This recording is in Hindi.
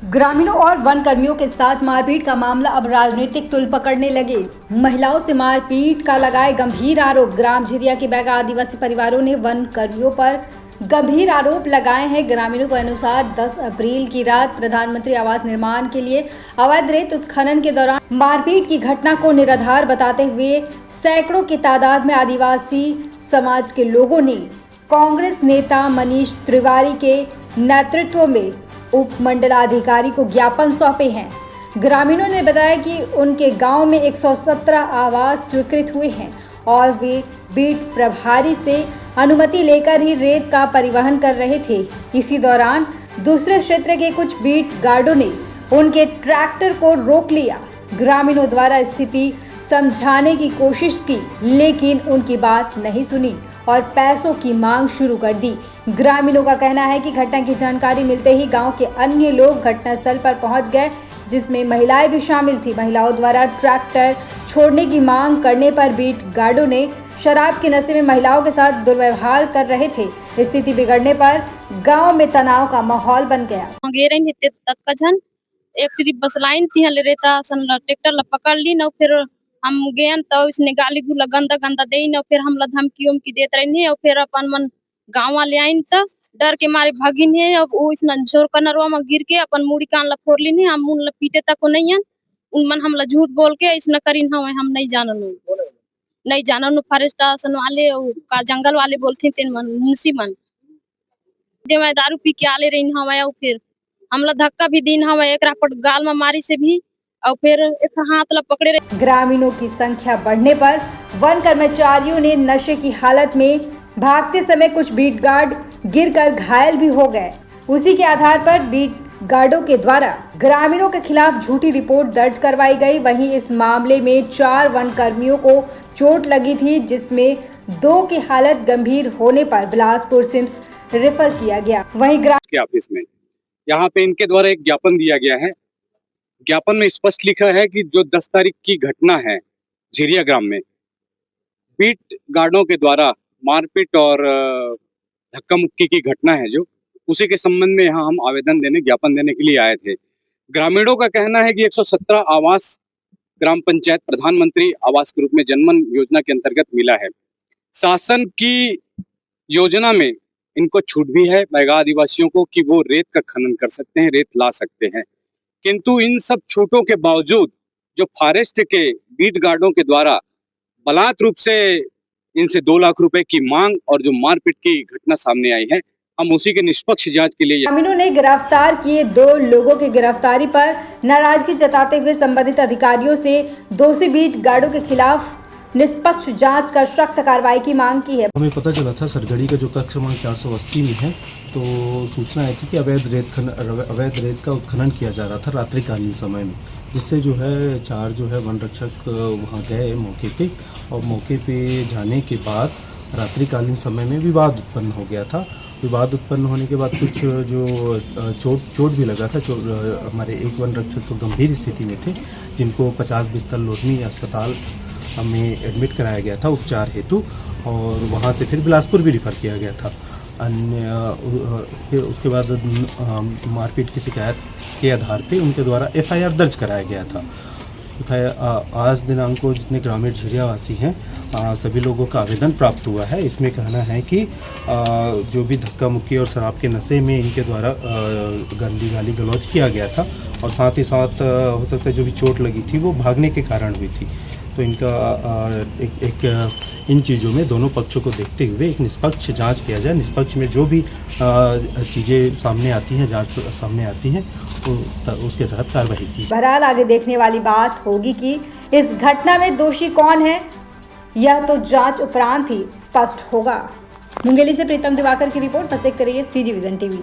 ग्रामीणों और वन कर्मियों के साथ मारपीट का मामला अब राजनीतिक तुल पकड़ने लगे। महिलाओं से मारपीट का लगाए गंभीर आरोप। ग्राम झिरिया के बैगा आदिवासी परिवारों ने वन कर्मियों पर गंभीर आरोप लगाए हैं। ग्रामीणों के अनुसार 10 अप्रैल की रात प्रधानमंत्री आवास निर्माण के लिए अवैध रेत उत्खनन के दौरान मारपीट की घटना को निराधार बताते हुए सैकड़ों की तादाद में आदिवासी समाज के लोगों ने कांग्रेस नेता मनीष तिवारी के नेतृत्व में उप मंडलाधिकारी को ज्ञापन सौंपे हैं। ग्रामीणों ने बताया कि उनके गांव में 117 आवास स्वीकृत हुए हैं और वे बीट प्रभारी से अनुमति लेकर ही रेत का परिवहन कर रहे थे। इसी दौरान दूसरे क्षेत्र के कुछ बीट गार्डों ने उनके ट्रैक्टर को रोक लिया। ग्रामीणों द्वारा स्थिति समझाने की कोशिश की, लेकिन उनकी बात नहीं सुनी और पैसों की मांग शुरू कर दी। ग्रामीणों का कहना है कि घटना की जानकारी मिलते ही गांव के अन्य लोग घटनास्थल पर पहुंच गए, जिसमें महिलाएं भी शामिल थी। महिलाओं द्वारा ट्रैक्टर छोड़ने की मांग करने पर बीट गार्डों ने शराब के नशे में महिलाओं के साथ दुर्व्यवहार कर रहे थे। स्थिति बिगड़ने पर गांव में तनाव का माहौल बन गया। एक बस लाइन थी हले रेता सन ट्रैक्टर ला पकड़ ली न, फिर हम गए तो इसने गाली गुला गंदा गंदा दे न, फिर हम धमकी उमकी देते रहे और फिर अपन मन गाँव वाले आइन तो डर के मारे भागिन है। अब वो इसना जोर कनरवा में गिर के अपन मुड़ी कान ला फोड़ ली, हम उन ला पीटे तक नहीं है। उन मन हम ला झूठ बोल के इसना करीन हम नहीं जानन फॉरेस्ट स्टेशन वाले का जंगल वाले बोलते थे मुंशी मन दे मैं दारू पी के आले रही हम, फिर हमला धक्का भी दीन हम एक रापट गाल में मारी से भी और फिर एक हाथ ला पकड़े रहे। ग्रामीणों की संख्या बढ़ने पर वन कर्मचारियों ने नशे की हालत में भागते समय कुछ बीट गार्ड गिरकर घायल भी हो गए। उसी के आधार पर बीट गार्डों के द्वारा ग्रामीणों के खिलाफ झूठी रिपोर्ट दर्ज करवाई गई। वहीं इस मामले में 4 वन कर्मियों को चोट लगी थी, जिसमें 2 की हालत गंभीर होने पर बिलासपुर सिम्स रेफर किया गया। वहीं के ऑफिस में यहाँ पे इनके द्वारा एक ज्ञापन दिया गया है। ज्ञापन में स्पष्ट लिखा है कि जो 10 तारीख की घटना है झिरिया ग्राम में बीट गार्डों के द्वारा मारपीट और धक्का मुक्की की घटना है, जो उसी के संबंध में यहाँ हम आवेदन देने ज्ञापन देने के लिए आए थे। ग्रामीणों का कहना है कि 117 आवास ग्राम पंचायत प्रधानमंत्री आवास के रूप में जनमन योजना के अंतर्गत मिला है। शासन की योजना में इनको छूट भी है बैगा आदिवासियों को कि वो रेत का खनन कर सकते हैं, रेत ला सकते हैं, किंतु इन सब छूटों के बावजूद जो फॉरेस्ट के बीट गार्डों के द्वारा बलात् रूप से इनसे 2 लाख रुपए की मांग और जो मारपीट की घटना सामने आई है, हम उसी के निष्पक्ष जांच के लिए ग्रामीणों ने गिरफ्तार किए 2 लोगों की गिरफ्तारी पर नाराजगी जताते हुए संबंधित अधिकारियों से दोषी बीट गार्डों के खिलाफ निष्पक्ष जांच कर सख्त कार्रवाई की मांग की है। हमें पता चला था सरगढ़ी का जो कक्ष क्रमांक 480 में है, तो सूचना आई थी कि अवैध रेत का उत्खनन किया जा रहा था रात्रिकालीन समय में, जिससे जो है 4 जो है वन रक्षक वहाँ गए मौके पे, और मौके पे जाने के बाद रात्रिकालीन समय में विवाद उत्पन्न हो गया था। विवाद उत्पन्न होने के बाद कुछ जो चोट भी लगा था। हमारे एक वन रक्षक तो गंभीर स्थिति में थे, जिनको 50 बिस्तर लोधनी अस्पताल हमें एडमिट कराया गया था उपचार हेतु, और वहाँ से फिर बिलासपुर भी रिफ़र किया गया था। फिर उसके बाद मारपीट की शिकायत के आधार पे उनके द्वारा FIR दर्ज कराया गया था। आज दिनांक को जितने ग्रामीण झिरियावासी हैं सभी लोगों का आवेदन प्राप्त हुआ है। इसमें कहना है कि जो भी धक्का मुक्की और शराब के नशे में इनके द्वारा गंदी गाली गलौज किया गया था, और साथ ही साथ हो सकता है जो भी चोट लगी थी वो भागने के कारण हुई थी। तो इनका इन चीज़ों में दोनों पक्षों को देखते हुए एक निष्पक्ष जांच किया जाए। निष्पक्ष में जो भी चीज़ें सामने आती हैं, जांच सामने आती हैं, तो उसके तहत कार्रवाई की। बहरहाल आगे देखने वाली बात होगी कि इस घटना में दोषी कौन है, यह तो जांच उपरांत ही स्पष्ट होगा। मुंगेली से प्रीतम दिवाकर की रिपोर्ट। बस देखते रहिए CG विजन TV।